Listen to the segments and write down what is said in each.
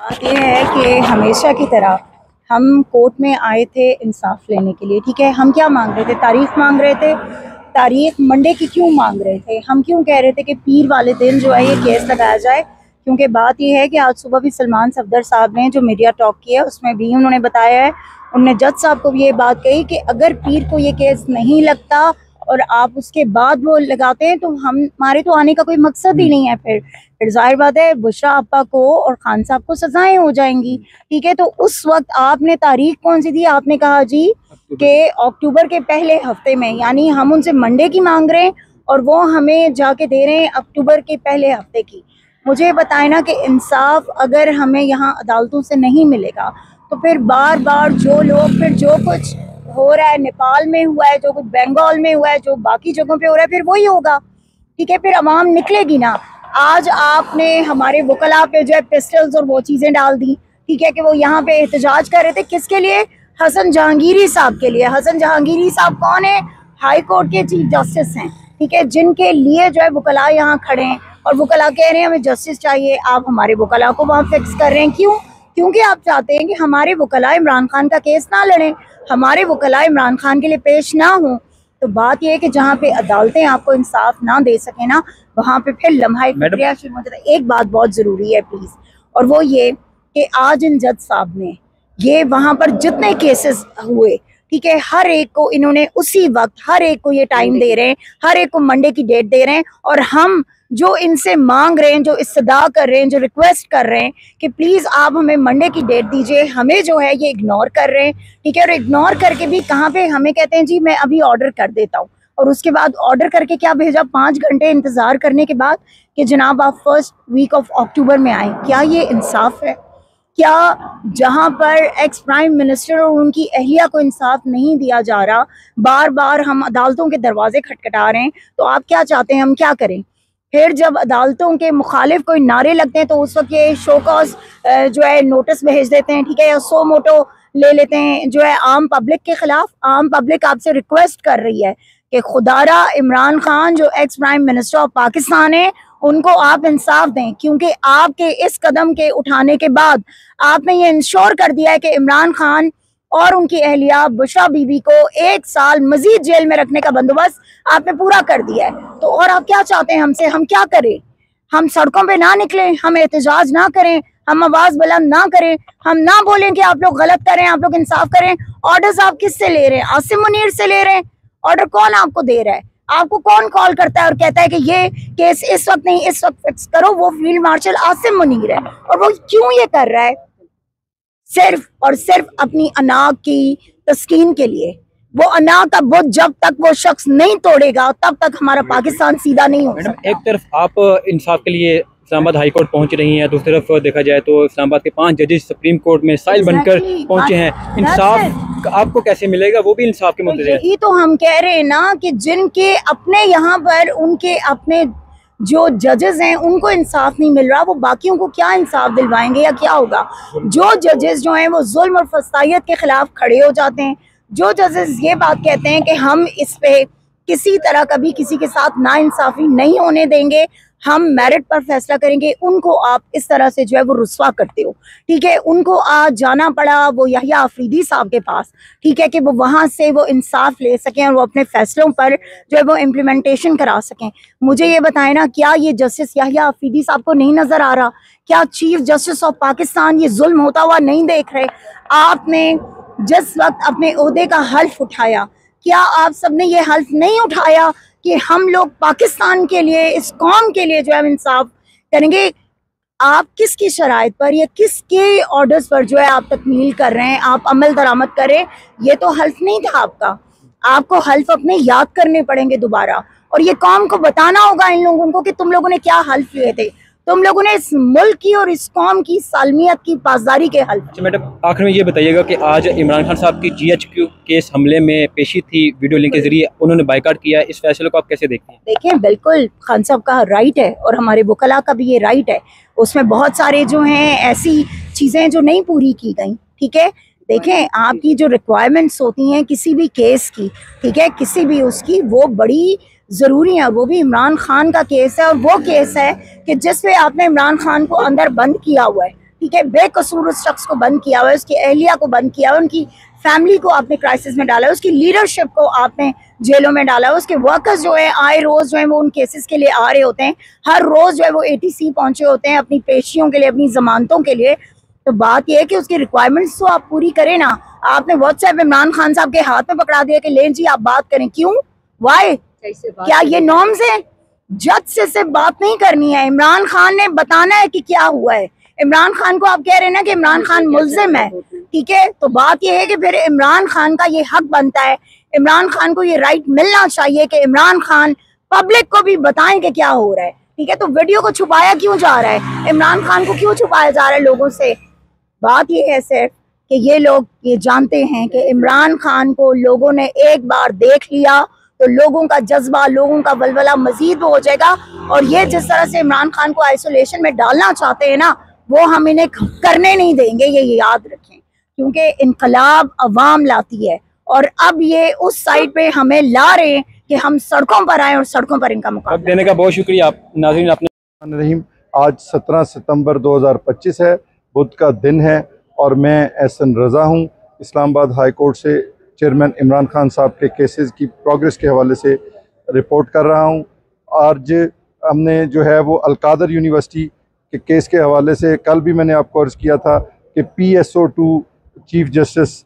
बात यह है कि हमेशा की तरह हम कोर्ट में आए थे इंसाफ लेने के लिए। ठीक है, हम क्या मांग रहे थे? तारीख मांग रहे थे। तारीख मंडे की क्यों मांग रहे थे? हम क्यों कह रहे थे कि पीर वाले दिन जो है ये केस लगाया जाए? क्योंकि बात यह है कि आज सुबह भी सलमान सफदर साहब ने जो मीडिया टॉक किया उसमें भी उन्होंने बताया है, उन्होंने जज साहब को भी ये बात कही कि अगर पीर को ये केस नहीं लगता और आप उसके बाद वो लगाते हैं तो हमारे तो आने का कोई मकसद ही नहीं है। फिर जाहिर बात है बुशरा आपा को और खान साहब को सजाएं हो जाएंगी। ठीक है, तो उस वक्त आपने तारीख कौन सी दी? आपने कहा जी कि अक्टूबर के पहले हफ्ते में, यानी हम उनसे मंडे की मांग रहे हैं और वो हमें जाके दे रहे हैं अक्टूबर के पहले हफ्ते की। मुझे बताए ना कि इंसाफ अगर हमें यहाँ अदालतों से नहीं मिलेगा तो फिर बार बार जो लोग, फिर जो कुछ हो रहा है नेपाल में हुआ है, जो कुछ बंगाल में हुआ है, जो बाकी जगहों पे हो रहा है, फिर वही होगा। ठीक है, फिर अवाम निकलेगी ना। आज आपने हमारे वकला पे जो है पिस्टल्स और वो चीज़ें डाल दी। ठीक है, कि वो यहाँ पे एहतजाज कर रहे थे, किसके लिए? हसन जहांगीरी साहब के लिए। हसन जहांगीरी साहब कौन है? हाई कोर्ट के चीफ जस्टिस हैं। ठीक है, जिनके लिए जो है वकला यहाँ खड़े हैं और वकला कह रहे हैं हमें जस्टिस चाहिए। आप हमारे वकला को वहाँ फिक्स कर रहे हैं, क्यों? क्योंकि आप चाहते हैं कि हमारे वकला इमरान खान का केस ना लड़ें, हमारे वकला इमरान खान के लिए पेश ना हो। तो बात यह है कि जहाँ पे अदालतें आपको इंसाफ ना दे सके ना, वहाँ पे फिर लम्हा प्रक्रिया शुरू हो जाता है। एक बात बहुत ज़रूरी है प्लीज़, और वो ये कि आज इन जज साहब ने ये वहाँ पर जितने केसेस हुए, ठीक है, हर एक को इन्होंने उसी वक्त, हर एक को ये टाइम दे रहे हैं, हर एक को मंडे की डेट दे रहे हैं। और हम जो इनसे मांग रहे हैं, जो इस्तदा कर रहे हैं, जो रिक्वेस्ट कर रहे हैं कि प्लीज़ आप हमें मंडे की डेट दीजिए, हमें जो है ये इग्नोर कर रहे हैं। ठीक है, और इग्नोर करके भी कहाँ पे हमें कहते हैं जी मैं अभी ऑर्डर कर देता हूँ, और उसके बाद ऑर्डर करके क्या भेजा? 5 घंटे इंतज़ार करने के बाद कि जनाब आप फर्स्ट वीक ऑफ अक्टूबर में आए। क्या ये इंसाफ है? क्या जहां पर एक्स प्राइम मिनिस्टर और उनकी अहलिया को इंसाफ नहीं दिया जा रहा, बार बार हम अदालतों के दरवाजे खटखटा रहे हैं, तो आप क्या चाहते हैं हम क्या करें? फिर जब अदालतों के मुखालिफ कोई नारे लगते हैं तो उस वक्त ये शोकॉज जो है नोटिस भेज देते हैं। ठीक है, या सो मोटो ले लेते हैं जो है आम पब्लिक के खिलाफ। आम पब्लिक आपसे रिक्वेस्ट कर रही है कि खुदारा इमरान खान जो ex prime minister of Pakistan है उनको आप इंसाफ दें, क्योंकि आपके इस कदम के उठाने के बाद आपने ये इंश्योर कर दिया है कि इमरान खान और उनकी अहलिया बुशरा बीबी को 1 साल मजीद जेल में रखने का बंदोबस्त आपने पूरा कर दिया है। तो और आप क्या चाहते हैं हमसे? हम क्या करें? हम सड़कों पे ना निकलें, हम एहतजाज ना करें, हम आवाज बुलंद ना करें, हम ना बोलें कि आप लोग गलत करें, आप लोग इंसाफ करें? ऑर्डर्स आप किससे ले रहे हैं? आसिम मुनीर से ले रहे हैं? ऑर्डर कौन आपको दे रहा है? आपको कौन कॉल करता है और कहता है कि ये केस इस वक्त नहीं, इस वक्त फिक्स करो? वो फील्ड मार्शल आसिम मुनीर है। और वो क्यों ये कर रहा है? सिर्फ और सिर्फ अपनी अना की तस्कीन के लिए। वो अना का बुत जब तक वो शख्स नहीं तोड़ेगा तब तक हमारा पाकिस्तान सीधा नहीं हो सकता। एक तरफ आप इंसाफ के लिए इस्लामाबाद हाई कोर्ट पहुंच रही हैं, दूसरी तरफ देखा जाए तो इस्लामाबाद के 5 जजेस सुप्रीम कोर्ट में साइल बनकर पहुंचे हैं। इंसाफ आपको कैसे मिलेगा? वो भी इंसाफ के मुद्दे। यही तो हम कह रहे हैं ना कि जिनके अपने यहाँ पर उनके अपने जो जजेस हैं उनको इंसाफ नहीं मिल रहा, वो बाकियों को क्या इंसाफ दिलवाएंगे या क्या होगा? जो जजेस जो हैं वो जुल्म और फसादियत के खिलाफ खड़े हो जाते हैं, जो जजेस ये बात कहते हैं कि हम इस पे किसी तरह कभी किसी के साथ नाइंसाफी नहीं होने देंगे, हम मेरिट पर फैसला करेंगे, उनको आप इस तरह से जो है वो रुस्वा करते हो। ठीक है, उनको आज जाना पड़ा वो यहिया अफरीदी साहब के पास, ठीक है, कि वो वहाँ से वो इंसाफ ले सकें और वो अपने फैसलों पर जो है वो इम्प्लीमेंटेशन करा सकें। मुझे ये बताएं ना, क्या ये जस्टिस यहिया अफरीदी साहब को नहीं नज़र आ रहा? क्या चीफ जस्टिस ऑफ पाकिस्तान ये जुल्म होता हुआ नहीं देख रहे? आपने जिस वक्त अपने ओहदे का हल्फ उठाया, क्या आप सबने ये हल्फ नहीं उठाया कि हम लोग पाकिस्तान के लिए, इस कौम के लिए जो है इंसाफ करेंगे? आप किसकी शराइत पर या किसके ऑर्डर्स पर जो है आप तकमील कर रहे हैं, आप अमल दरामद करें? ये तो हल्फ नहीं था आपका, आपको हल्फ अपने याद करने पड़ेंगे दोबारा, और ये कौम को बताना होगा इन लोगों को कि तुम लोगों ने क्या हल्फ लिए थे, तुम लोगों ने इस मुल्क की और इस कौम की सालमियत की पासदारी के हल्फ। अच्छा मैडम, आखिर में ये बताइएगा कि आज इमरान खान साहब की GHQ केस हमले में पेशी थी, वीडियो लिंक के जरिए उन्होंने बाइकाट किया, इस फैसले को आप कैसे देखते हैं? देखें, बिल्कुल खान साहब का राइट है और हमारे वकला का भी ये राइट है। उसमें बहुत सारे जो हैं ऐसी चीज़ें जो नहीं पूरी की गई। ठीक है, देखें, आपकी जो रिक्वायरमेंट्स होती हैं किसी भी केस की, ठीक है, किसी भी उसकी, वो बड़ी ज़रूरी है। वो भी इमरान खान का केस है और वो केस है कि जिस पे आपने इमरान खान को अंदर बंद किया हुआ है। ठीक है, बेकसूर उस शख्स को बंद किया हुआ है, उसकी अहलिया को बंद किया हुआ है, उनकी फैमिली को आपने क्राइसिस में डाला है, उसकी लीडरशिप को आपने जेलों में डाला है, उसके वर्कर्स जो है आए रोज जो है वो उन केसेस के लिए आ रहे होते हैं, हर रोज जो है वो ATC पहुंचे होते हैं अपनी पेशियों के लिए, अपनी जमानतों के लिए। तो बात यह है कि उसकी रिक्वायरमेंट्स तो आप पूरी करें ना। आपने व्हाट्सएप इमरान खान साहब के हाथ में पकड़ा दिया कि लें जी आप बात करें, क्यों, वाई, क्या ये नॉर्म्स है? जज से सिर्फ बात नहीं करनी है, इमरान खान ने बताना है कि क्या हुआ है। इमरान खान को आप कह रहे हैं ना कि इमरान खान मुल्जिम है, ठीक है, तो बात यह है कि फिर इमरान खान का ये हक बनता है, इमरान खान को ये राइट मिलना चाहिए कि इमरान खान पब्लिक को भी बताएं कि क्या हो रहा है, ठीक है। तो वीडियो को छुपाया क्यों जा रहा है, इमरान खान को क्यों छुपाया जा रहा है लोगों से? बात ये है सिर्फ कि ये लोग ये जानते हैं कि इमरान खान को लोगों ने एक बार देख लिया तो लोगों का जज्बा, लोगों का बलबला मजीद हो जाएगा, और ये जिस तरह से इमरान खान को आइसोलेशन में डालना चाहते हैं ना, वो हम इन्हें करने नहीं देंगे, ये याद रखें, क्योंकि इनकलाब अवाम लाती है, और अब ये उस साइड पे हमें ला रहे हैं कि हम सड़कों पर आए और सड़कों पर इनका मुकाबला देने का बहुत शुक्रिया। आप नाज़रीन आपने रहीम, आज 17 सितंबर 2025 है, बुध का दिन है, और मैं एहसन रज़ा हूँ, इस्लामाबाद हाई कोर्ट से चेयरमैन इमरान खान साहब के केसेस की प्रोग्रेस के हवाले से रिपोर्ट कर रहा हूँ। आज हमने जो है वो अलकादर यूनिवर्सिटी के केस के हवाले से कल भी मैंने आपको अर्ज़ किया था कि PSO2 चीफ जस्टिस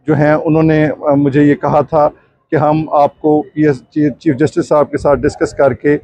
जो हैं उन्होंने मुझे ये कहा था कि हम आपको चीफ जस्टिस साहब के साथ डिस्कस करके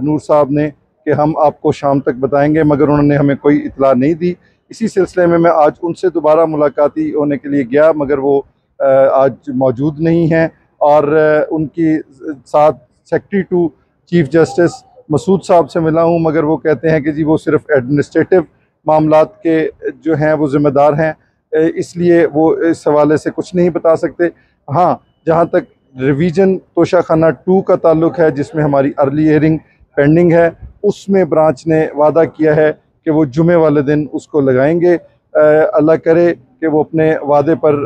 नूर साहब ने कि हम आपको शाम तक बताएंगे, मगर उन्होंने हमें कोई इतला नहीं दी। इसी सिलसिले में मैं आज उनसे दोबारा मुलाकाती होने के लिए गया, मगर वो आज मौजूद नहीं हैं, और उनकी साथ secretary to chief justice Masood साहब से मिला हूँ, मगर वो कहते हैं कि जी वो सिर्फ एडमिनिस्ट्रेटिव मामलात के जो हैं वो ज़िम्मेदार हैं, इसलिए वो इस हवाले से कुछ नहीं बता सकते। हाँ, जहाँ तक रिवीजन तोशाखाना 2 का ताल्लुक़ है, जिसमें हमारी अर्ली हियरिंग पेंडिंग है, उसमें ब्रांच ने वादा किया है कि वो जुमे वाले दिन उसको लगाएंगे। अल्लाह करे कि वो अपने वादे पर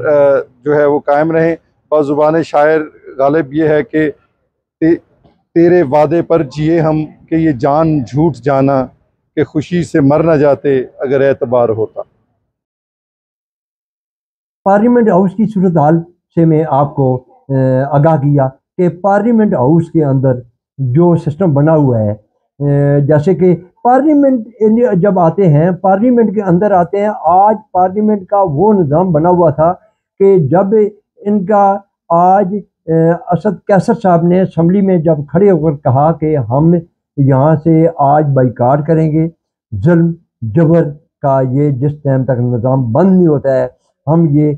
जो है वो कायम रहें। बाज़ुबान शायर गालिब ये है कि तेरे वादे पर जिए हम, कि ये जान झूठ जाना, कि खुशी से मर न जाते अगर एतबार होता। पार्लियामेंट हाउस की सूरत हाल से मैं आपको आगाह किया कि पार्लियामेंट हाउस के अंदर जो सिस्टम बना हुआ है, जैसे कि पार्लियामेंट जब आते हैं, पार्लियामेंट के अंदर आते हैं, आज पार्लियामेंट का वो निज़ाम बना हुआ था कि जब इनका आज असद कैसर साहब ने असम्बली में जब खड़े होकर कहा कि हम यहाँ से आज बाइकाट करेंगे, जुल्म जबर का ये जिस टाइम तक निज़ाम बंद नहीं होता है, हम ये